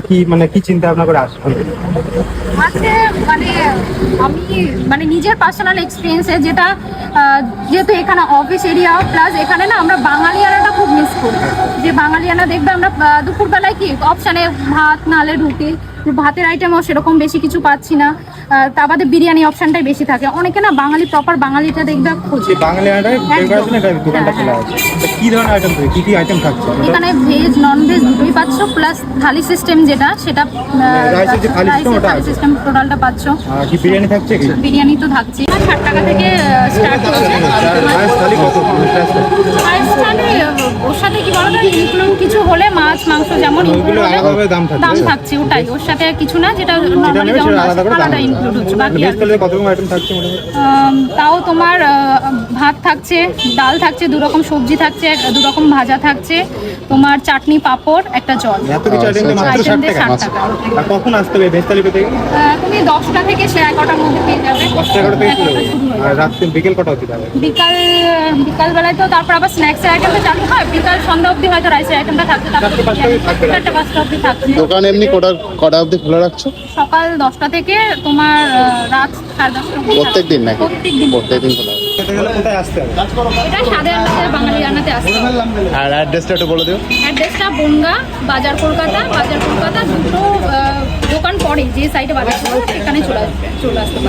কি মানে কি চিন্তা ভাবনা করে আসবেন? আজকে মানে আমি মানে নিজের পার্সোনাল এক্সপিরিয়েন্সে যেটা যেহেতু এখানে অফিস এরিয়া প্লাস এখানে না আমরা বাঙালিয়ানাটা খুব মিস করি। যে বাঙালিয়ানা দেখবে আমরা দুপুরবেলায় কি অপশানে ভাত নালে রুটি, ভাতের আইটেমও সেরকম বেশি কিছু পাচ্ছি না। তা বাদে বিরিয়ানি অপশনটাই বেশি থাকে। অনেকে না বাঙালি প্রপার বাঙালিটা দেখবে খোঁজে। বাঙালি দোকানটা খোলা আছে, কি ধরনের আইটেম থাকে, কি কি আইটেম থাকছে এখানে ভেজ নন ভেজ দুটোই পাচ্ছ, প্লাস থালি সিস্টেম যেটা সেটা থালি সিস্টেম টোটালটা পাচ্ছ। কি বিরিয়ানি থাকছে? কি বিরিয়ানি তো থাকছে। 60 টাকা থেকে স্টার্ট হচ্ছে। ওর সাথে কি বলো, ইনক্লুড কিছু হলে মাছ মাংস যেমন দাম থাকছে, ওটাই ওর সাথে কিছু না, যেটা নরমালি যেমন আলাদা ইনক্লুড হচ্ছে। বাকি তাও তোমার ভাত থাকছে, ডাল থাকছে, 2 রকম সবজি থাকছে, 2 রকম ভাজা থাকছে, তোমার চাটনি পাঁপড় একটা জল। কখন আসতে হবে ভেজতালি পেতে? তুমি 10টা থেকে 11টার মধ্যে পেয়ে যাবে। 10টা থেকে রাত বিকেল কটা অবধি থাকে? বিকাল বেলায় তো তারপর আবার স্ন্যাক্সের আইটেমটা চালু হয়। বিকাল সন্ধ্যা অবধি হয়তো রাইসের আইটেমটা থাকছে, তারপর 4টা-5টা অবধি থাকছে। দোকান এমনি কটা অবধি খোলা রাখছো? সকাল 10টা থেকে তোমার রাত 10:30। প্রত্যেকদিন নাকি? প্রত্যেকদিন খোলা। কোথায় আসতে হবে? এটা সাদে আন্দাজের বাঙালি রান্নাতে আসতে হবে। আর অ্যাড্রেসটা একটু বলে দিও। অ্যাড্রেসটা বনগা বাজার কলকাতা, দুটো দোকান পরে যে সাইডে বাজার সেখানে চলে আসতে পারবে।